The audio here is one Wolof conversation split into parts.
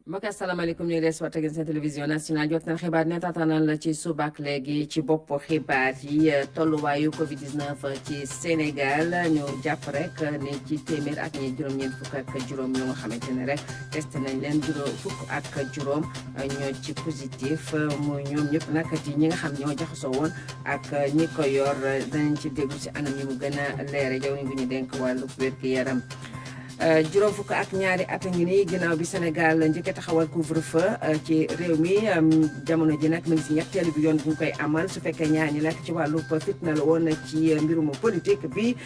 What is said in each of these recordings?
mbokk asalaamaaleykum ñu ngi des waxtaan seen télévision nationale jot nañ xibaar ne taataan la ci suba ak léegi ci bopp xibaar yi tolluwaayu Covid 19 ci Sénégal ñu jàpp rek ne ci téeméer ak ñi juróom-ñeent fukk ak juróom ñoo nga xamante ne rek testé nañ leen fukk ak juróom ñoo ci positif mu ñoom ñëpp nag ci ñi nga xam ñoo jaxasoo woon ak ñi ko yor danañ ci déglu si anam yi mu gën a leere jaw ni bu ñu dénk wàllu wér-gu-yaram. juróom fukk ak ñaari at ngi nii ginnaaw bi Sénégal njëkk a taxawal couvre-feu ci réew mi jamono ji nag mu ngi si ñetteelu bi yoon bu ñu koy amal su fekkee ñaar ñi nag ci wàllu fitna la woon ci mbirum politique bi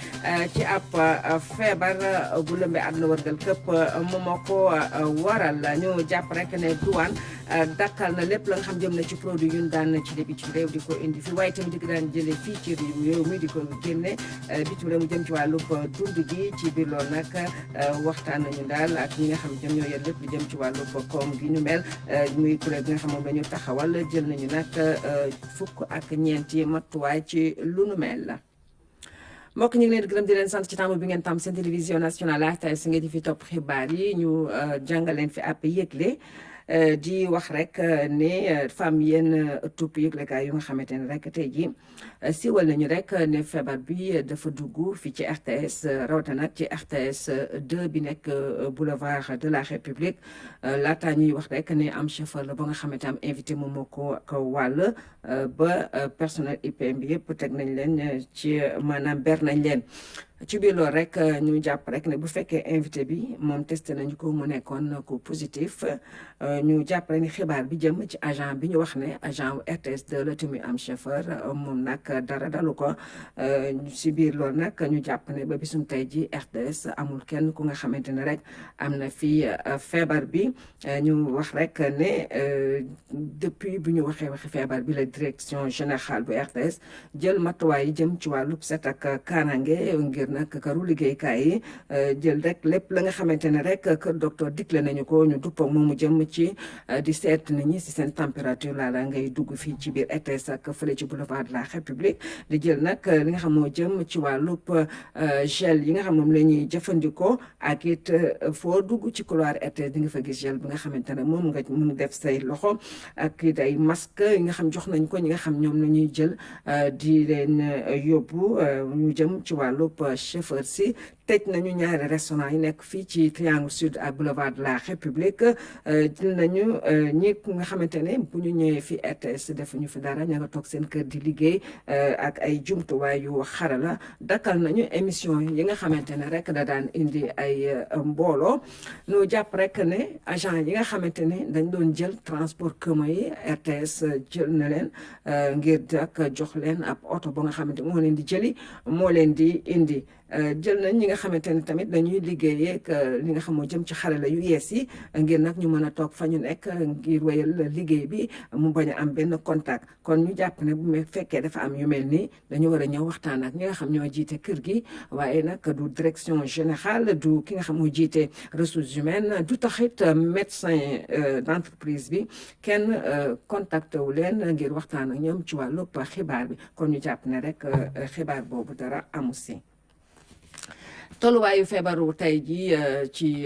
ci ab feebar bu lëmbee àdduna wërgal këpp moom moo ko waral ñu jàpp rek ne douane dakkal na lépp la nga xam jëm na ci produit yu ñu daan ci lébi ci réew di ko indi fi waaye tamit di ko daan jëlee fii ci réew mi di ko génne bitim réew mu jëm ci wàllu dund gi ci biir loolu nag waxtaan nañu daal ak ñi nga xam ñoom ñoo yor lépp lu jëm ci wàllu koom gi ñu mel muy kuréel gi nga xam moom la ñu taxawal jël nañu nag fukk ak ñeenti matuwaay ci lu nu mel la. mbokk ñu ngi leen di gërëm di leen sant ci tàmm bi ngeen tam seen télévision nationale RTS ngeen di fi topp xibaar yi ñu jàngal leen fi ab yëgle di wax rek ne femme yenn tupp yëglekaay yu nga xamante ne rek tey jii siiwal nañu rek ne feebar bi dafa dugg fii ci RTS rawatina nag ci RTS 2 bi nekk boulevard de la République laataa ñuy wax rek ne am chauffeur la ba nga xamante am invité moom moo ko wàll ba personnel IPM bi yëpp teg nañ leen ci maanaam ber nañ leen. ci biir loolu rek ñu jàpp rek ne bu fekkee invité bi moom testé nañu ko mu nekkoon ko positif ñu jàpp rek ne xibaar bi jëm ci agent bi ñu wax ne agent RTS 2 la te muy am chauffeur moom nag dara dalu ko ci biir loolu nag ñu jàpp ne ba bisum tey ji RTS amul kenn ku nga xamante ne rek am na fii feebar bi ñu wax rek ne depuis bu ñu waxee feebar bi la direction générale bu RTS jël matuwaay yi jëm ci wàllu set ak kaaraange ngir nag këru liggéeykaay yi jël rek lépp la nga xamante ne rek kër docteur digle nañu ko ñu duppoo moomu jëm ci di seet nit ñi si seen température laala ngay dugg fii ci biir RTS ak fële ci boulevard de la République di jël nag li nga xam moo jëm ci wàllub gel yi nga xam moom la ñuy jëfandikoo ak it foo dugg ci couloir RTS di nga fa gis gel bi nga xamante ne moom nga mun def say loxo ak it ay masque yi nga xam jox nañ ko ñi nga xam ñoom la ñuy jël di leen yóbbu ñu jëm ci wàllub chauffeur si tëj nañu ñaari restaurant yi nekk fii ci Triangle Sud ak boulevard de la République jël nañu ñi nga xamante ne bu ñu ñëwee fi RTS defuñu fi dara ña nga toog seen kër di liggéey ak ay jumtuwaay yu xarala dakkal nañu émission yi nga xamante ne rek da daan indi ay mbooloo ñu jàpp rek ne agent yi nga xamante ne dañ doon jël transport commun yi RTS jël na leen ngir dak jox leen ab oto ba nga xamante moo leen di jëli moo leen di indi jël nañ ñi nga xamante ne tamit dañuy liggéeyee ak li nga xam moo jëm ci xarala yu yees yi ngir nag ñu mën a toog fa ñu nekk ngir wéyal liggéey bi mu bañ a am benn contact kon ñu jàpp ne bu fekkee dafa am yu mel nii dañu war a ñëw waxtaan ak ñi nga xam ñoo jiite kër gi waaye nag du direction générale du ki nga xam moo jiite ressources humaines du taxit médecin d'entreprise bi kenn contacté wu leen ngir waxtaan ak ñoom ci wàllu xibaar bi kon ñu jàpp ne rek xibaar boobu dara amu si. tolluwaayu feebaru tey ji ci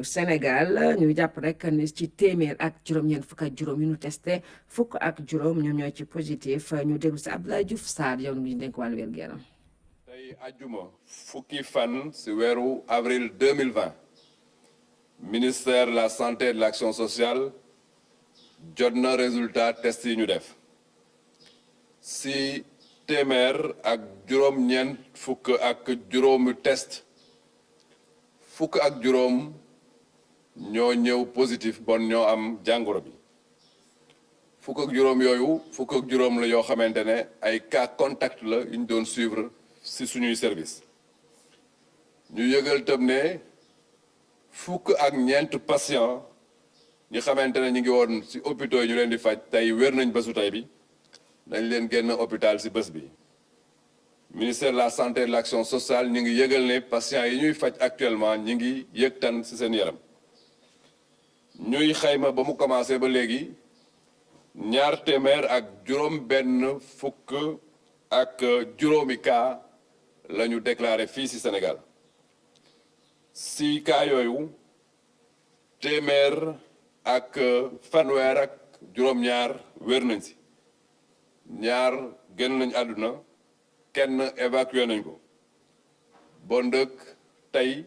Sénégal ñu jàpp rek ni ci téeméer ak juróom-ñeent fukk ak juróom yu ñu testé fukk ak juróom ñoom ñoo ci positif ñu déglu si Abdoulaye Diouf Sarr yow mi dénk wàllu wér-gu-yaram. tey àjjuma fukki fan si weeru avril 2020 ministère de la santé et de l'action sociale jot na résultat test yi ñu def si téeméer ak juróom-ñeent fukk ak juróomi test fukk ak juróom ñoo ñëw positif bon ñoo am jàngoro bi fukk ak juróom yooyu fukk ak juróom la yoo xamante ne ay cas contact la yu ñu doon suivre ci suñuy service ñu yëgal tam ne fukk ak ñeent patient ñi xamante ne ñu ngi woon ci hôpitaux yi ñu leen di faj tey wér nañ bésu tey bi dañ leen génn hôpital ci bés bi ministère de la santé et de l'action sociale ñu ngi yëgal ne patients yi ñuy faj actuellement ñu ngi yëg tan ci seen yaram ñuy xayma ba mu commencé ba léegi ñaar téeméer ak juróom benn fukk ak juróomi cas la ñu déclaré fii ci Sénégal ci cas yooyu téeméer ak fanweer ak juróom-ñaar wér nañ si ñaar génn nañ àdduna kenn évacué nañ ko bon dëkk tey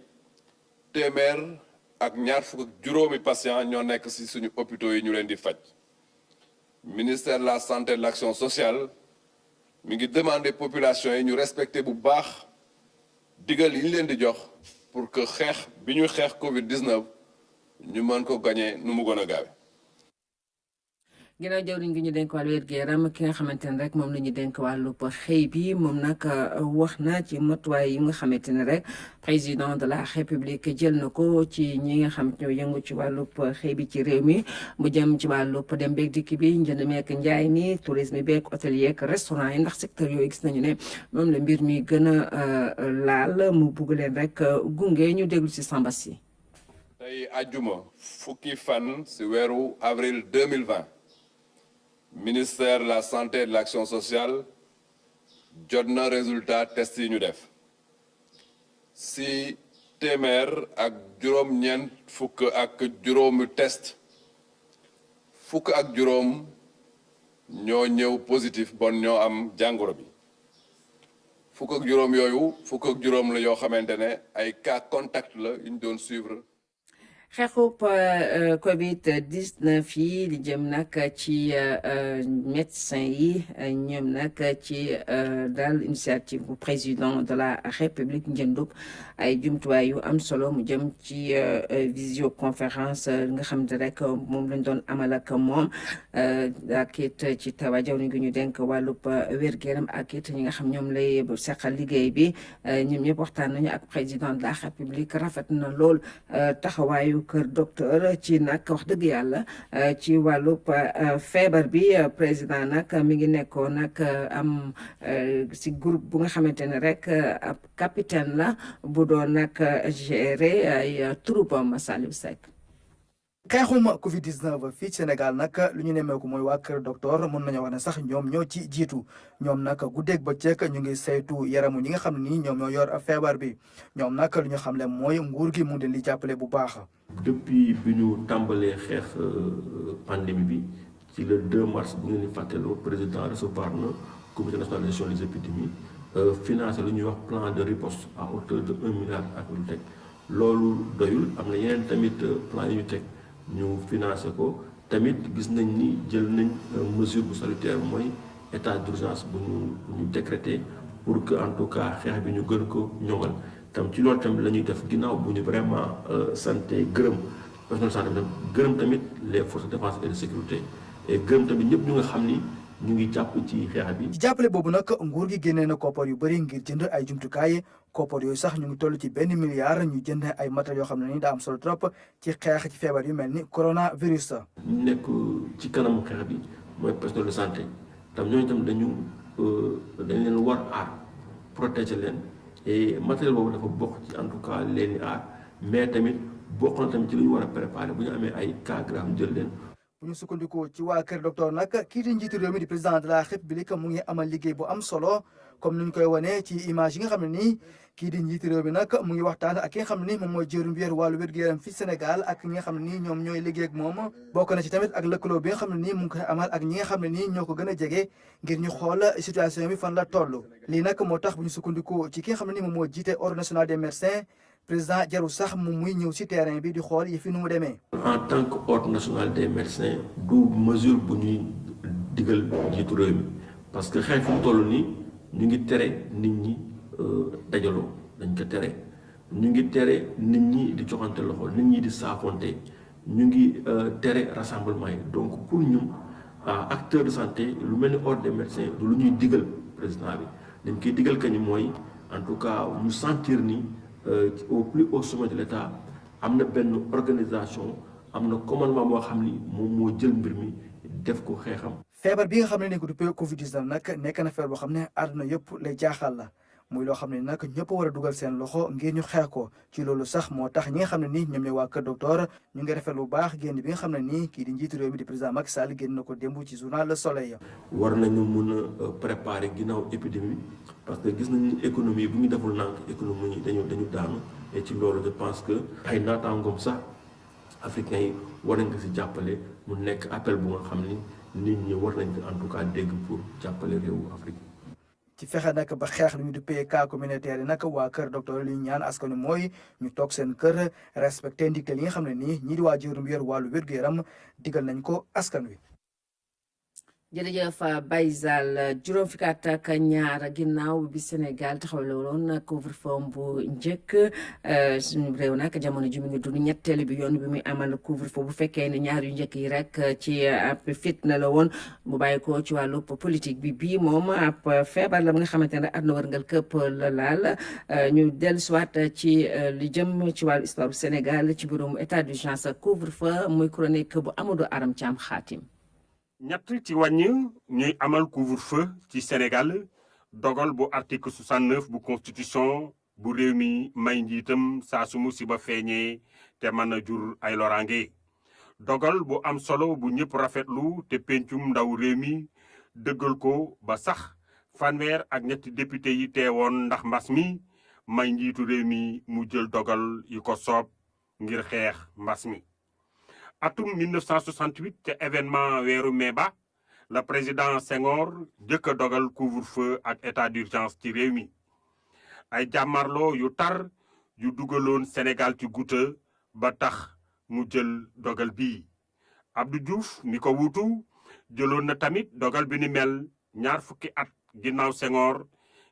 téeméer ak ñaar fukk ak juróomi patient ñoo nekk si suñu hôpitaux yi ñu leen di faj ministère de la santé et de l'action sociale mi ngi demander population yi ñu respecter bu baax digal yi ñu leen di jox pour que xeex bi ñuy xeex Covid-19 ñu mën ko gagner nu mu gën a gaawe ginnaaw jawriñ gi ñu dénk wàllu wér-gu-yaram ki nga xamante ne rek moom la ñu dénk wàllu xëy bi moom nag wax na ci matuwaay yi nga xamante ne rek président de la république jël na ko ci ñi nga xam ñoo yëngu ci wàllu xëy bi ci réew mi mu jëm ci wàllu dem beeg dikk bi njënd meek njaay mi tourisme beeg hôtelier ak restaurant yi ndax secteur yooyu gis nañu ne moom la mbir mi gën a laal mu bugg leen rek gunge ñu déglu ci Samba si. tey àjjuma fukki fan si weeru avril 2020 ministère de la santé et de l'action sociale jot na résultat test yi ñu def si téeméer ak juróom-ñeent fukk ak juróomi test fukk ak juróom ñoo ñëw positif bon ñoo am jàngoro bi fukk ak juróom yooyu fukk ak juróom la yoo xamante ne ay cas contact la yu ñu doon suivre. xeexub Covid-19 yi li jëm nag ci médecin yi ñoom nag ci daal initiative bu président de la république njëndub ay jumtuwaay yu am solo mu jëm ci visioconférence nga xam ne rek moom lañ doon amal ak moom ak it ci tawa jawriñ gi ñu denk wàllub wér-gu-yaram ak it ñi nga xam ñoom lay seqal liggéey bi ñoom ñëpp waxtaan nañu ak président de la république rafet na lool taxawaayu kër docteur ci nag wax dëgg yàlla ci wàllub feebar bi président nag mi ngi nekkoon nag am si groupe bu nga xamante ne rek ab capitaine la bu doon nag gérer ay troupam Saliou Seck. xeexum Covid-19 fii ci Sénégal nag lu ñu nemmeeku mooy waa kër docteur mën nañoo wax ne sax ñoom ñoo ci jiitu ñoom nag guddeeg bëccëg ñu ngi saytu yaramu ñi nga xam ne nii ñoom ñoo yor feebar bi ñoom nag lu ñu xamle mooy nguur gi mu ngi leen di jàppale bu baax. depuis bi ñu tàmbalee xeex pandémie bi ci le 2 mars bu ngeen di fàttaloo président recevoir na comité national de gestion des épidémies financé lu ñuy wax plan de riposte à hauteur de 1 milliard ak lu teg loolu doyul am na yeneen tamit plan yu ñu teg. ñu financé ko tamit gis nañ ni jël nañ mesure bu salutaire mooy état d'urgence bu ñu décrété pour que en tout cas xeex bi ñu gën ko ñoŋal tam ci loolu tamit la ñuy def ginnaaw bu ñu vraiment santé gërëm personnel santé bi gërëm tamit les forces de défense et de sécurité et gërëm tamit ñëpp ñu nga xam ni ñu ngi jàpp ci xeex bi. ci jàppale boobu nag nguur gi génnee na koppar yu bëri ngir jënd ay jumtukaay koppar yooyu sax ñu ngi toll ci 1 milliard ñu jënd ay matériels yoo xam ne ni daa am solo trop ci xeex ci feebar yu mel ni coronavirus. ñu nekk ci kanamu xeex bi mooy personnel de santé tam ñooñu tam dañ leen war aar protéger leen et matériel boobu dafa bokk ci en tout cas leen di aar mais tamit bokk na tamit ci lu ñu war a préparer bu ñu amee ay cas grave jël leen. bu ñu sukkandikoo ci waa kër docteur nag kii di njiitu réew mi di président de la république mu ngi amal liggéey bu am solo comme ni ñu koy wane ci image yi nga xam ne nii kii di njiitu réew mi nag mu ngi waxtaan ak ki nga xam ne nii moom mooy jëwriñ bi yor wàllu wér-gu-yaram fii Sénégal ak ñi nga xam ne nii ñoom ñooy liggéey ak moom bokk na ci tamit ak lëkkaloo bi nga xam ne nii mu ngi koy amal ak ñi nga xam ne nii ñoo ko gën a jege ngir ñu xool situation bi fan la toll lii nag moo tax bu ñu sukkandikoo ci ki nga xam ne nii moom moo jiite ordre national des médecins président jarul sax moom muy ñëw ci terrain bi di xool yi fi nu mu demee. en tant que ordre national des médecins du mesure bu ñuy digal jiitu réew mi parce que xëy fu mu toll nii ñu ngi tere nit ñi dajaloo dañ ko tere ñu ngi tere nit ñi di joxante loxo nit ñi di saafonte ñu ngi tere rassemblement yi donc pour ñun acteur de santé lu mel ni ordre des médecins du lu ñuy digal président bi dañ koy digal kañ mooy en tout cas ñu sentir ni. Au plus haut sommet de l'État am na benn organisation am na commandement boo xam ni moom moo jël mbir mi def ko xeexam. feebar bi nga xam ne ni ko duppee Covid-19 nag nekk na feebar boo xam ne àdduna yëpp lay jaaxal la muy loo xam ne nag ñëpp war a dugal seen loxo ngir ñu xeex ko ci loolu sax moo tax ñi nga xam ne nii ñoom ñooy waa kër docteur ñu ngi rafetlu bu baax génn bi nga xam ne nii kii di njiitu réew mi di président Macky Sall génn na ko démb ci journal Le Soleil. war nañu mun a préparer ginnaaw épidémie parce que gis nañu économie bu ñu deful nànk économie yi dañu daanu et ci loolu je pense que ay naataangoom sax africains yi war nañ ko si jàppale mu nekk appel bu nga xam ni nit ñi war nañ ko en tout cas dégg pour jàppale réewu Afrique. ci fexe nag ba xeex lu ñu duppee cas communautaire yi nag waa kër docteur li ñu ñaan askan wi mooy ñu toog seen kër respecté ndigal yi nga xam ne nii ñii di waa juróom yor wàllu wér-gu-yaram digal nañ ko askan wi. jërëjëf Bayzal juróom fukki at ak ñaar ginnaaw bi Sénégal taxawaloon couvre-feu bu njëkk suñu réew nag jamono ji mu ngi dund ñetteelu bi yoon bi muy amal couvre-feu bu fekkee ne ñaar yu njëkk yi rek ci ab fitna la woon mu bàyyi ko ci wàllu politique bi bii moom ab feebar la nga xamante ne àdduna wërngal këpp la laal ñu dellusiwaat ci li jëm ci wàllu histoire bu Sénégal ci mbirum état d'urgence couvre-feu muy chronique bu Amadou Aram Thiam Xaatim. ñett ci wàññi ñuy amal couvre-feu ci Sénégal dogal bu article 69 bu constitution bu réew mi may njiitam saa su musiba feeñee te mën a jur ay loraange dogal bu am solo bu ñëpp rafetlu te pencum ndaw réew mi dëggal ko ba sax fanweer ak ñetti député yi teewoon ndax mbas mi may njiitu réew mi mu jël dogal yi ko soob ngir xeex mbas mi. atum 1968 ca événement weeru mai ba la président Senghor jëkk a dogal couvre-feu ak état d'urgence ci réew mi ay jàmmarloo yu tar yu dugaloon Sénégal ci guuta ba tax mu jël dogal bii Abdou Diouf mi ko wuutu jëloon na tamit dogal bi ni mel ñaar fukki at ginnaaw Senghor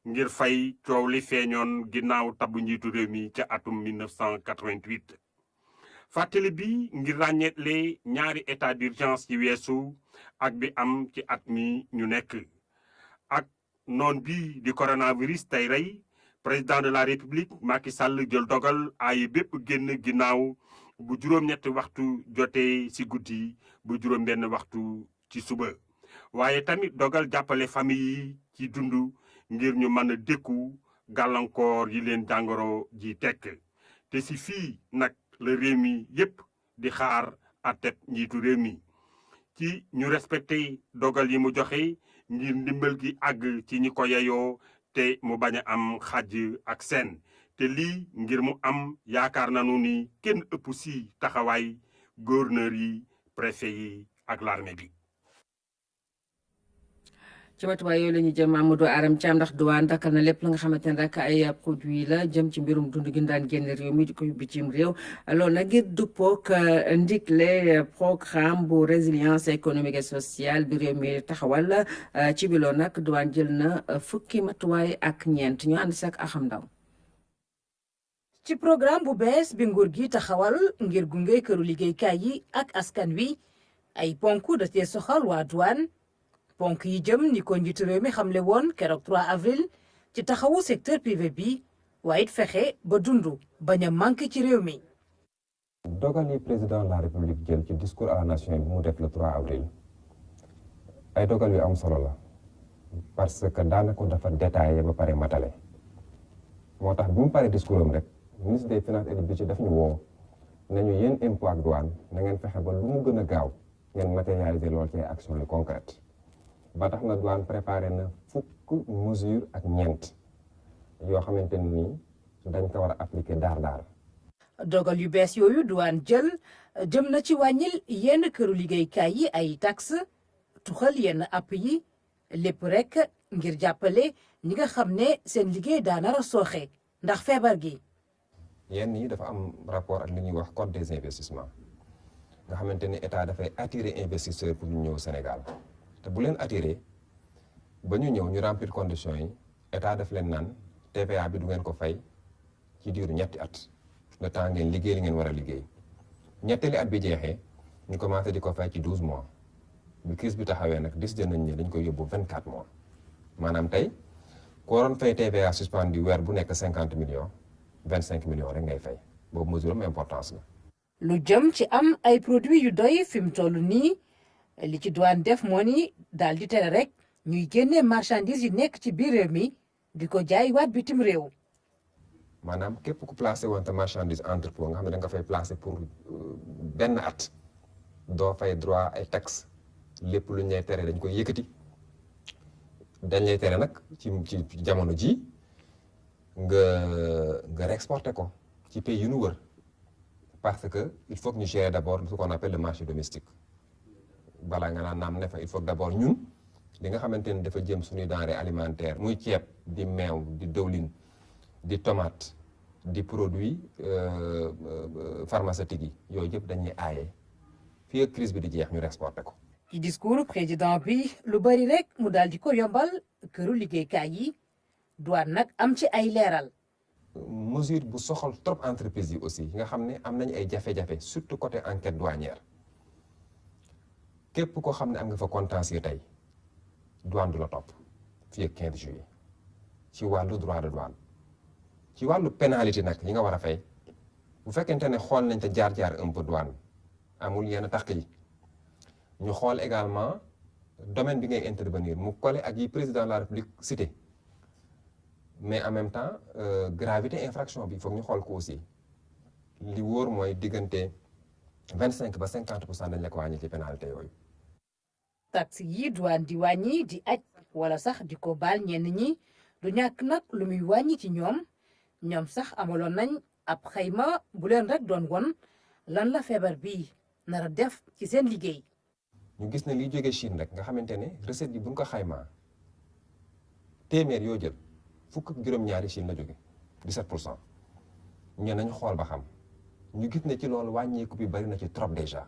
ngir fay coow li feeñoon ginnaaw tabbu njiitu réew mi ca atum 1988 fàttali bi ngir ràññeetle ñaari état d'urgence yi weesu ak bi am ci at mi ñu nekk ak noon bi di coronavirus tey rey président de la république Macky Sall jël dogal ay bépp génn ginnaaw bu juróom-ñetti waxtu jotee ci guddi bu juróom-benn waxtu ci suba waaye tamit dogal jàppale famille yi ci dund ngir ñu mën a dékku gàllankoor yi leen jàngoro ji tekk te ci fii nag le réew mi yépp di xaar àtteb njiitu réew mi ci ñu respecté dogal yi mu joxe ngir ndimbal gi àgg ci ñi ko yeyoo te mu bañ a am xàjj ak seen te lii ngir mu am yaakaar nanu ni kenn ëpp si taxawaay gouverneur yi préfet yi ak l'armée bi. ci matuwaay yooyu la ñu jëm Amadou Aram Thiam ndax douane dakkal na lépp la nga xamante ne rek ay produit la jëm ci mbirum dund gi daan génn réew mi di ko yóbbu cim réew loolu nag ngir duppook ndigle programme bu résilience économique et sociale bi réew mi taxawal ci bi loolu nag douane jël na fukki matuwaay ak ñeent ñu ànd si ak axam ndaw. ci programme bu bees bi nguur gi taxawal ngir gunge këru liggéeykaay yi ak askan wi ay ponk da cee soxal waa douane. ponk yi jëm ni ko njiitu réew mi xamle woon keroog 3 avril ci taxawu secteur privé bi waaye it fexe ba dund bañ a manqué ci réew mi. dogal yi président de la république jël ci discours à la nation bi mu def le 3 avril ay dogal yu am solo la parce que daanaka dafa détaillé ba pare matale moo tax bi mu paree discours am rek ministre des finances et du budget daf ñu woo nañu yéen impôt ak douane na ngeen fexe ba lu mu gën a gaaw ngeen matérialiser loolu ci action yu concrète ba tax na douane préparé na fukk mesure ak ñeent yoo xamante ni dañ ko war a appliquer daar dogal yu bees yooyu douane jël jëm na ci wàññil yenn këru liggéeykaay yi ay taxe tuxal yenn app yi lépp rek ngir jàppale ñi nga xam ne seen liggéey daanara sooxe ndax feebar gi. yenn yi dafa am rapport ak li ñuy wax code des investissements nga xamante ni état dafay attirer investisseurs pour ñu ñëw Sénégal te bu leen attirer ba ñu ñëw ñu remplir conditions yi état daf leen naan TVA bi du ngeen ko fay ci diiru ñetti at le temps ngeen liggéey li ngeen war a liggéey ñetteeli at bi jeexee ñu commencé di ko fay ci 12 mois bi crise bi taxawee nag décidé nañ ne dañ koy yóbbu 24 mois maanaam tey ku waroon fay TVA suspendu weer bu nekk 50 millions 25 millions rek ngay fay boobu mesure am importance la. lu jëm ci am ay produits yu doy fi mu toll nii li ci douane def moo ni daal di tere rek ñuy génne marchandise yi nekk ci biir réew mi di ko jaay waat bitim réew. maanaam képp ku placé woon te marchandise entrepôt nga xam ne da nga fay placé pour benn at doo fay droit ay taxes lépp lu ñu lay tere dañ koy yëkkati dañ lay tere nag ci jamono ji nga réexporté ko ci pays yu nu wër parce que il faut que ñu gérer d'abord ce qu'on appelle le marché domestique balaa nga naan naam ne fa il faut que d'abord ñun li nga xamante ni dafa jëm suñuy denrées alimentaires muy ceeb di meew di dëwlin di tomate di produits pharmaceutiques yi yooyu yëpp dañuy aaye fii ak crise bi di jeex ñu exporté ko. ci discours président bi lu bari rek mu daal di ko yombal këru liggéeykaay yi douane nag am ci ay leeral. mesure bu soxal trop entreprise yi aussi nga xam ne am nañu ay jafe-jafe surtout côté enquête douanière képp koo xam ne am nga fa contentieux tey douane du la topp fii ak 15 juillet ci wàllu droit de douane ci wàllu pénalité nag yi nga war a fay bu fekkente ne xool nañ te jaar-jaar un peu douane amul yenn tax yi ñu xool également domaine bi ngay intervenir mu collé ak yi président de la république cité mais en même temps gravité infraction bi foog ñu xool ko aussi li wóor mooy diggante 25 ba 50% dañ la ko wàññi ci pénalité yooyu. taxe yi douane di wàññi di aj wala sax di ko baal ñenn ñi du ñàkk nag lu muy wàññi ci ñoom sax amaloon nañ ab xayma bu leen rek doon won lan la feebar bi nar a def ci seen liggéey. ñu gis ne liy jógee Chine rek nga xamante ne recette yi bu ñu ko xaymaa téeméer yoo jël fukk ak juróom-ñaari Chine la jóge 17% ñu nañu xool ba xam ñu gis ne ci loolu wàññeeku bi bari na ci trop déjà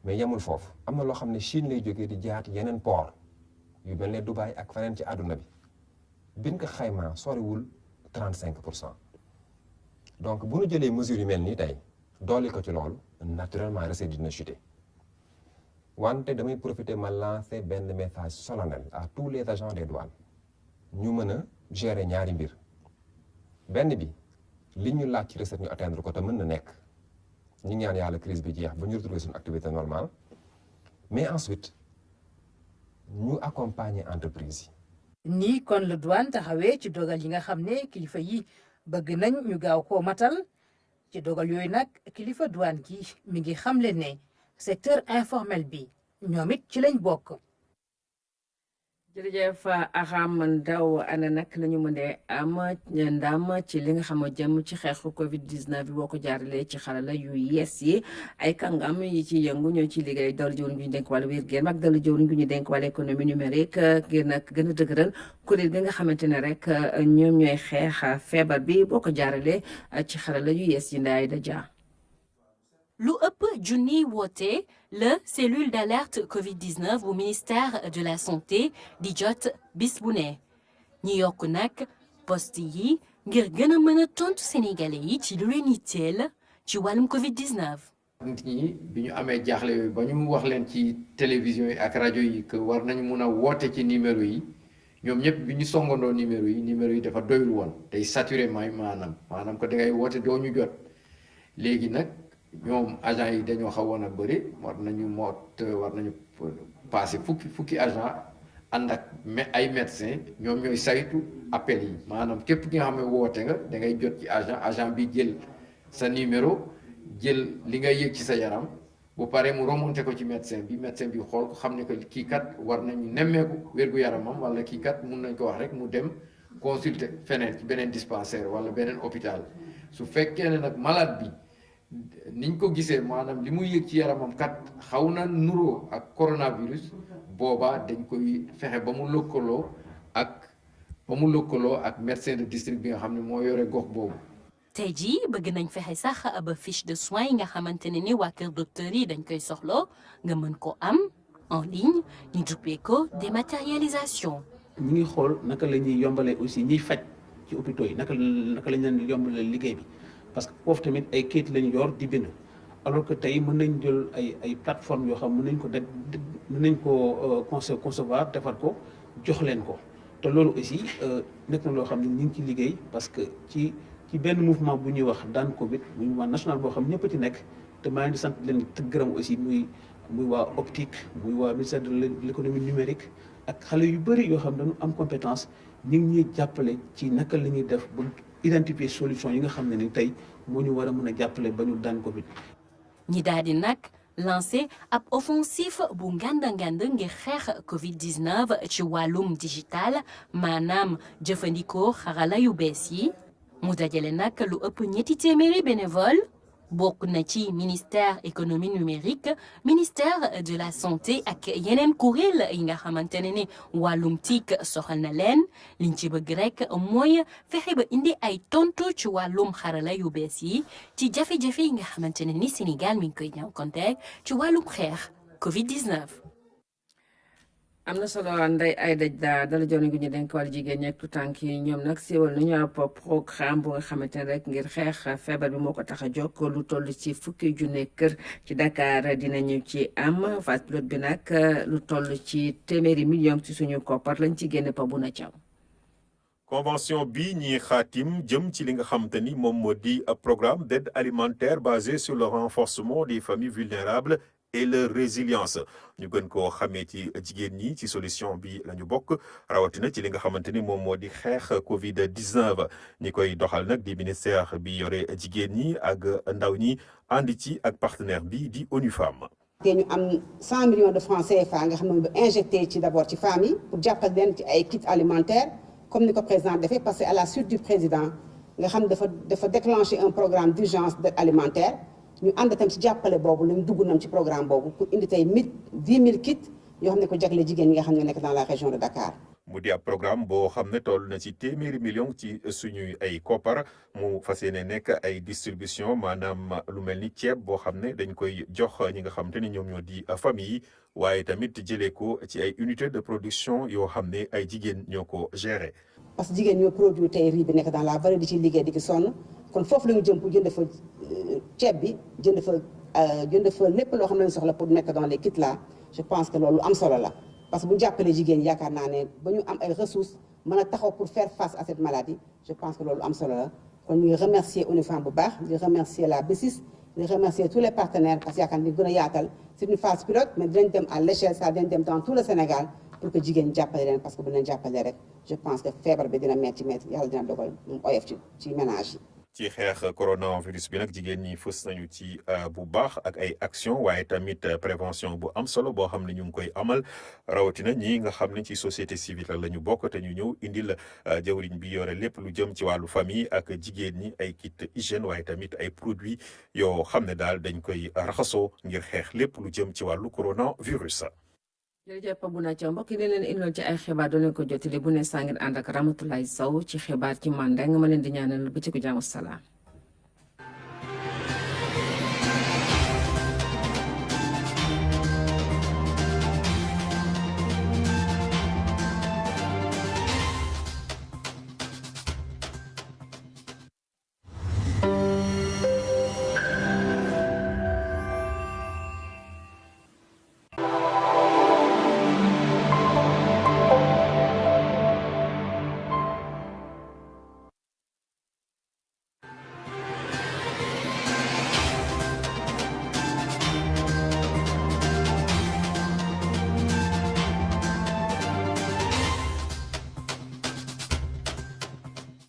mais yemul foofu am na loo xam ne Chine lay jógee di jaat yeneen port yu mel ne Dubaï ak feneen ci àdduna bi biñ ko xaymaa soriwul 35%. donc bu ñu jëlee mesures yu mel nii tey dooli ko ci loolu naturellement recette dina chuter wante damay profiter ma lancer benn message solennel à tous les agents des douanes ñu mën a gérer ñaari mbir benn bi li ñu laaj ci recette ñu atteindre ko te mën na nekk ñu ñaan yàlla crise bi jeex ba ñu retrouver suñu activité normale mais ensuite ñu accompagner entreprise yi. nii kon la douane taxawee ci dogal yi nga xam ne kilifa yi bëgg nañ ñu gaaw koo matal ci dogal yooyu nag kilifa douane gi mi ngi xamle ne secteur informel bi ñoom it ci lañ bokk. jërëjëf Aram Ndaw ana nag la ñu mënee am ndam ci li nga xam jëm ci xeexu Covid 19 bi boo ko jaaralee ci xarala yu yees yi ay kàngam yi ci yëngu ñoo ci liggéey dal jëwriñ gu ñu dénk wàllu wér-gu-yaram ak dal jëwriñ gu ñu dénk wàllu économie numérique ngir nag gën a dëgëral kuréel gi nga xamante ne rek ñoom ñooy xeex feebar bi boo ko jaaralee ci xarala yu yees yi ndaay da jaar. lu ëpp junni woote la cellule d'alerte Covid-19 bu ministère de la santé di jot bis bu ne ñi yokk nag poste yi ngir gën a mën a tontu sénégalais yi ci lu leen yitteel ci wàllum Covid-19. nit ñi bi ñu amee jaaxle yooyu ba ñu wax leen ci télévision yi ak rajo yi que war nañu mun a woote ci numéro yi ñoom ñëpp bi ñu songandoo numéro yi dafa doyul woon day saturé maanaam ko dangay woote doo ñu jot léegi nag. ñoom agent yi dañoo xawoon a bëri war nañu passé fukki agent ànd ak ay médecin ñoom ñooy saytu appel yi maanaam képp ki nga xam ne woote nga da ngay jot ci agent bi jël sa numéro jël li ngay yëg ci sa yaram bu paree mu remonté ko ci médecin bi xool ko xam ne que kii kat war nañu nemmeeku wérgu yaramam wala kii kat mun nañ ko wax rek mu dem consulter feneen ci beneen dispensaire wala beneen hôpital su fekkee ne nag malade bi niñ ko gisee maanaam li muy yëg ci yaramam kat xaw na nuroo ak coronavirus boobaa dañ koy fexe ba mu lëkkaloo ak médecin de district bi nga xam ne moo yore gox boobu. tey jii bëgg nañ fexe sax ba fiche de soins yi nga xamante ne ni waa kër docteur yi dañ koy soxlo nga mën ko am en ligne ñu duppee ko dématérialisation. ñu ngi xool naka la ñuy yombalee aussi ñiy faj ci hôpitaux yi naka lañ leen yombalee liggéey bi. parce que foofu tamit ay kayit lañu yor di bind alors que tey mën nañ jël ay plateformes yoo xam mën nañ ko concevoir defar ko jox leen ko te loolu aussi nekk na loo xam ne ñu ngi ci liggéey parce que ci benn mouvement bu ñuy wax daan Covid muy mouvement national boo xam ñëpp a ci nekk te maa ngi di sant leen te gërëm aussi muy waa optique muy waa ministère de l'économie numérique ak xale yu bëri yoo xam dañu am compétence ñu ngi ñuy jàppale ci naka la ñuy def ba identifier solution yi nga xam ne ni tey moo ñu war a mën a jàppale ba ñu daan Covid. ñi daal di nag lancé ab offensif bu nganda ngir xeex Covid-19 ci wàllum digital maanaam jëfandikoo xarala yu bees yi mu dajale nag lu ëpp 200 bénévole bokk na ci ministère économie numérique ministère de la santé ak yeneen kuréel yi nga xamante ne ni wàllum TIC soxal na leen liñ ci bëgg rek mooy fexe ba indi ay tontu ci wàllum xarala yu bees yi ci jafe-jafe yi nga xamante ne ni Sénégal mi ngi koy jànkoonteeg ci wàllum xeex Covid-19. am na solo Ndeye Aïda dala jooni gu ñu denk wàllu jigéen ñi ak tuutànk yi ñoom nag siiwal nañu ab programme bu nga xamante ne rek ngir xeex feebar bi moo ko tax a jóg lu toll ci fukki junne kër ci Dakar dinañu ci am phase pilote bi nag lu toll ci téeméeri million ci suñu koppar lañ ci génne pa bu na caw. convention bi ñi xaatim jëm ci li nga xamante ni moom moo di programme d'aide alimentaire basé sur le renforcement des familles vulnérables et leur résilience ñu gën koo xamee ci jigéen ñi ci solution bi la ñu bokk rawatina ci li nga xamante ni moom moo di xeex Covid 19 ñi koy doxal nag di ministère bi yore jigéen ñi ak ndaw ñi ànd ci ak partenaire bi di ONU Femmes. te ñu am 100 millions de francs CFA nga xam ne ba injecté ci d'abord ci femmes yi pour jàppal leen ci ay kits alimentaires comme ni ko président defee parce que à la suite du président nga xam dafa déclencher un programme d'urgence d'aide alimentaire. ñu ànd tam ci jàppale boobu lañ dugg nam ci programme boobu pour indi tey 10 000 kits yoo xam ne ko jagle jigéen ñi nga xam ne nekk dans la région de Dakar. mu di ab programme boo xam ne toll na ci téeméeri million ci suñuy ay koppar mu fas yéene nekk ay distribution maanaam lu mel ni ceeb boo xam ne dañ koy jox ñi nga xam te ni ñoom ñoo di famille yi waaye tamit jëlee ko ci ay unité de production yoo xam ne ay jigéen ñoo ko gérer. parce que jigéen ñoo produit tey riz bi nekk dans la vallée di ci liggéey di ci sonn kon foofu la ñu jëm pour jënd fa ceeb bi jënd fa lépp loo xam ne soxla pour nekk dans les kits là je pense que loolu am solo la parce que bu ñu jàppalee jigéen yaakaar naa ne ba ñu am ay ressources mën a taxaw pour faire face à cette maladie je pense que loolu am solo la kon ñu ngi remercier ONU Femmes bu baax di remercier la BICIS di remercier tous les partenaires parce que yaakaar ni gën a yaatal c'est une phase pilote mais dinañ dem à l'échelle ça dinañ dem dans tout le Sénégal pour que jigéen jàppale leen parce que bu leen jàppale rek je pense que feebar bi dina metti yàlla dina dogal mu oyof ci ménage yi. ci xeex coronavirus bi nag jigéen ñi fës nañu ci bu baax ak ay action waaye tamit prévention bu am solo boo xam ne ñu ngi koy amal rawatina ñi nga xam ne ci société civile la ñu bokk te ñu ñëw indil jawriñ bi yore lépp lu jëm ci wàllu famille ak jigéen ñi ay kit hygiène waaye tamit ay produits yoo xam ne daal dañ koy raxasoo ngir xeex lépp lu jëm ci wàllu coronavirus. jërëjëf bu na ca mbokk yi leen indiloon ci ay xibaar doon leen ko jotali bu ne saa ngeen ànd ak Ramatoulaye Sow ci xibaar ci Mandeng ma leen di ñaanal bëccëgu jàmm salaam.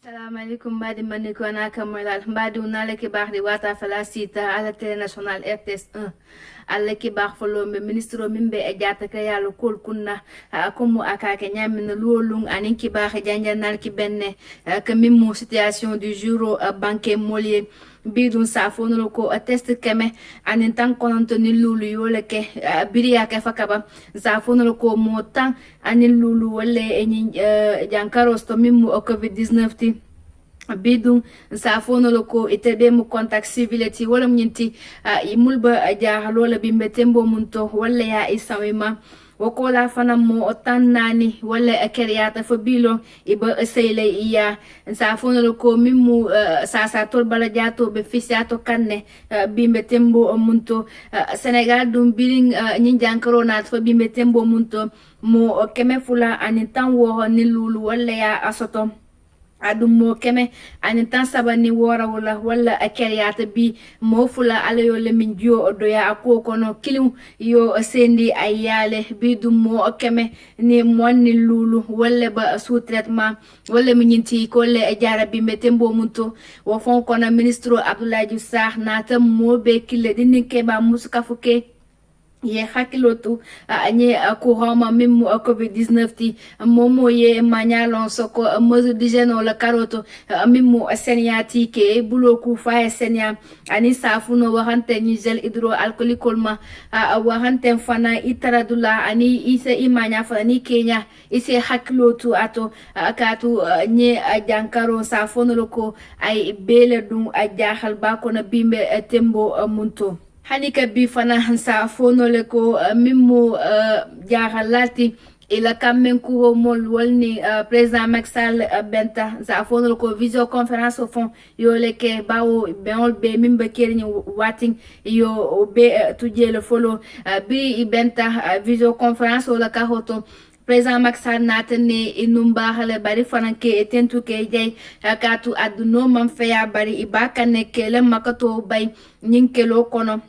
Assalamualaikum mbadi mani ko naka moylal mbadi unale ki bax di wata fala sita ala télé national RTS 1 alla ki bax folo me ministro mimbe e jata ka yalo kol kunna komu akake nyamina lolung anin ki bax janjanal ki benne que mimmo situation du jour banque molier bidun safonolo ko test keme anin tan kononto ni lulu yole ke biriya ke fakaba safonolo ko mo tan anin lulu wala en jankaros to mimmo covid 19 ti bidun safonolo ko itebe mu contact civility wala nyinti imulba jahalo la bimbe tembo munto wala ya isawima wakola fana mo otan nani wala akeriyata fo bilo iba seyle iya safonolo ko mimu sasa tol bala jato be fisiato kanne bimbe tembo munto Senegal dum biling nyin jankaro nat fo bimbe tembo munto mo keme fula ani tan wo ni lulu wala ya asoto adum mo keme ani tan sabani wora wala akeriyata bi mo fula ala yo le min jo do ya ko kono kilim yo sendi ayale bi dum mo keme ni monni lulu wala ba sous traitement wala mi nyinti ko le jara bi metembo munto wo fon kono ministre Abdoulaye Diouf Sarr nata mo be kile dinin ke ba musuka fuke ye hakkilotu nye courant ma mim covid-19 ti momo ye manyalon soko mesure d'hygiène la karoto mim seniati ke buloku fa senia ani safuno waxante ni gel hydroalcoolique ma waxante fana itaradula ani ise imanya fana ni kenya ise hakkilotu ato katu nye jankaro safuno loko ay bele dum ajaxal ba ko na bimbe tembo munto hanika bi fana sa fono le ko mimu jahalati ila kamen ko mol wolni président Macky Sall benta sa fono ko visioconférence au fond yo le ke bawo beol be mimbe kerni wating yo be tuje le folo bi benta visioconférence wala ka hoto président Macky Sall natane inumba hale bari fananke etentu ke jay katu aduno man feya bari ibakane kele makato bay ninkelo kono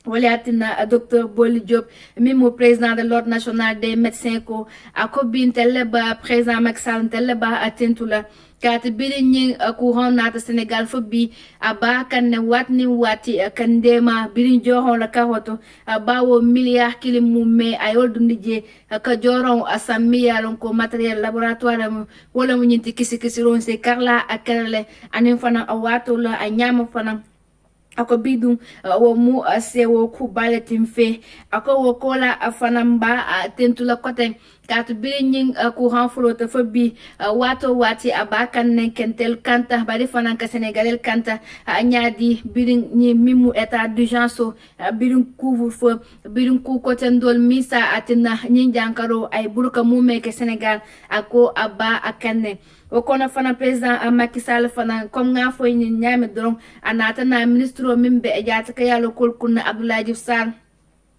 waliatina docteur Boli Diop mimo président de l'ordre national des médecins ko akobin telle ba président Macky Sall telle ba atentula kat biri ñi courant nata Sénégal fo bi aba kan ne watni wati kan dema biri joxon la karoto bawo milliard kilim mu me ayol dundije ka joron asami yalon ko matériel laboratoire wala mu ñinti kisi ron se karla akarle anin fana awato la a ñama fana ako bidum wo mu sewo ku baletin fe ako wo kola afanamba tentula kote katu biri nying courant flotte fo bi wato wati abakan nen kentel kanta bari fanan ka sénégalais kanta nyaadi biri ni mimu état d'urgence biri couvre-feu biri ku kote ndol misa atina nyin jankaro ay burka mu meke Sénégal ako aba akane wakona fana président Macky Sall fana comme nga foy ni ñame doron anata na ministre mimbe e jaata ka yalo kol kunna Abdoulaye Diouf Sarr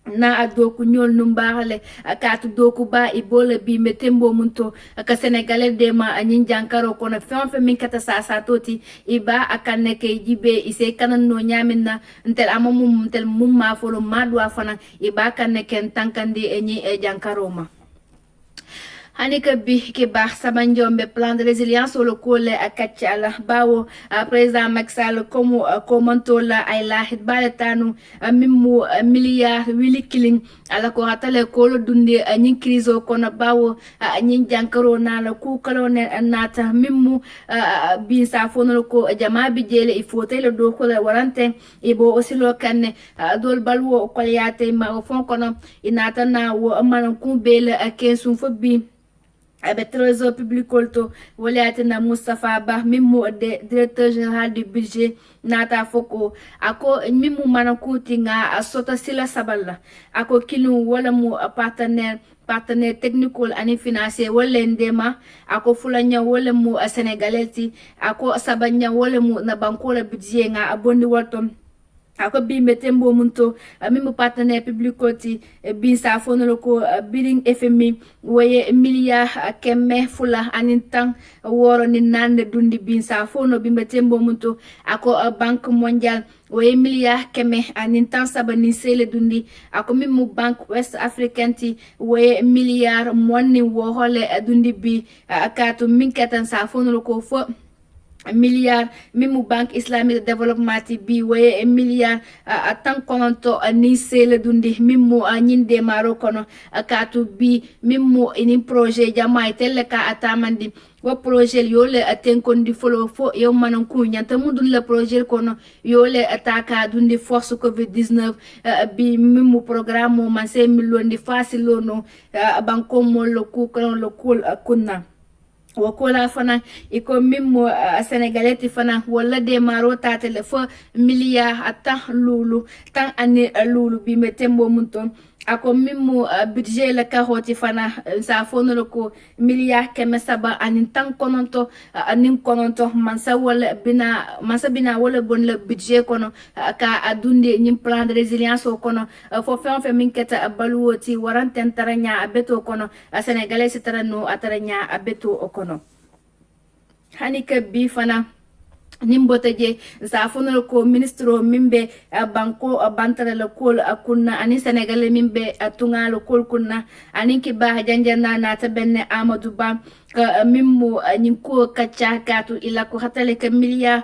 na adoku ñol num baaxale akatu doku ba ibola bi metembo munto ka sénégalais de ma ñin jankaro kono fenfe min kata sa toti iba akane ke jibe ise kanan no ñamina ntel amamum ntel mumma folo madwa fana iba kanne ken tankandi e ñi e jankaro ma hanika bi ke baax sama njombe plan de résilience wala kole akacala bawo président Macky Sall comme commento la ay lahit baletanu mimu milliard wili killing ala ko hatale kolo dunde nyin crise kono bawo nyin jankaro na la ku kalo ne nata mimu bi sa fono ko jama bi jele il faut tele do ko warante e bo aussi lo kanne dol balwo ko yaate ma fon kono inata na wo man ku bele akensum fo bi abe trésor public kolto waliatina Moustapha Ba mimu directeur général du budget nata foko ako mimu manakuti nga sota sila saballa ako kinu wala mu partenaire technique ani financier wala ndema ako fulanya wala mu sénégalais ako sabanya wala mu na bankola budget nga abondi walton ako bi metembo munto mimu partenaire public koti bin sa fono ko biring FMI woye milliard kemme fula anintan woro ni nande dundi bin sa fono bi metembo munto ako banque mondiale woye milliard kemme anintan sabani sele dundi ako mimu banque west africaine ti woye milliard monni wo hole dundi bi akatu minkatan sa fono ko fo milliard mimu banque islamique de développement ti bi waye milliard tan kononto ni sele dundi mimu nyinde maro kono katu bi mimu ini projet jama tele ka atamandi wa projet yole atenkondi folo fo yo manan ku nyanta mudul le projet kono yole ataka dundi force covid-19 bi mimu programme man 5 millions di facile no banko mo lo ku kono lo kul kunna wakola fana iko mimo sénégalais ti fana wala de maro tatele fo milliard atan lulu tan ani lulu bi metembo munton ako mimo budget la karoti fana sa fono ko milliard keme saba anin tan kononto anin kononto mansa bina wala bon le budget kono ka adundi nyim plan de résilience kono fo fe min keta baluoti waranten taranya abeto kono sénégalais tarano ataranya abeto kono hanika bi fana nimbota je sa fonol ko ministro mimbe banko bantare la kol kunna ani senegal mimbe tungalo kol kunna ani ki ba janjana na ta benne Amadou Ba ka mimmo nyinko kacha katu ila ko hatale ka miliya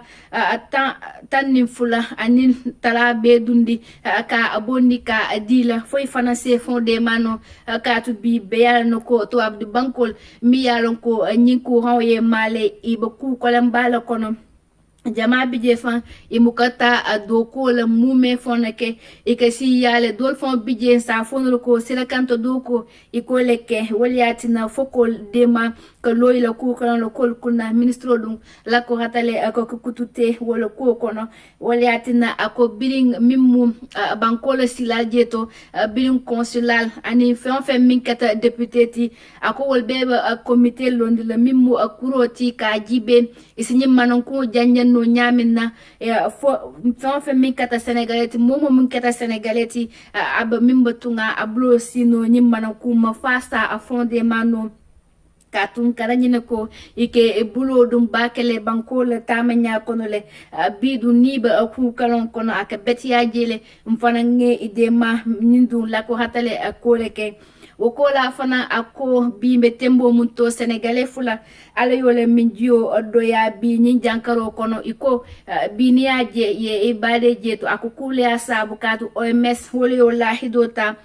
tan nin fula ani tala be dundi ka abondi ka dila foi finance fond de mano katu bi be no ko to abdu bankol mi yalon ko nyinko hawe male iba ku kolambala kono jama bije fan imukata doko la mume fonake ikasi yale dol fon bije sa fonol ko sila kanto doko ikoleke waliatina fokol dema ka loy la ku kan la kol kuna ministro dum la ko hatale ko kutute wala ko kono waliatina ako biring mimmu bankola sila jeto biring consular ani fen min kata député ti ako wol bebe comité londi la mimmu akuroti ka jibe isinyi manon ko janjan no nyamina fo min kata sénégalais momo min kata sénégalais aba mimba tunga ablo sino nyimana kuma fasta a fondé mano katun kala nyine ko ike bulo dum bakele banko le tamanya kono le bidu niba ku kalon kono aka betiya jele mfana nge idema nindu la ko hatale akole ke wokola fana ako bimbe tembo munto sénégalais fula ala yole minjio doya bi nyin jankaro kono iko biniya je ye ibade je to akukule asabu katu OMS wole yo lahidota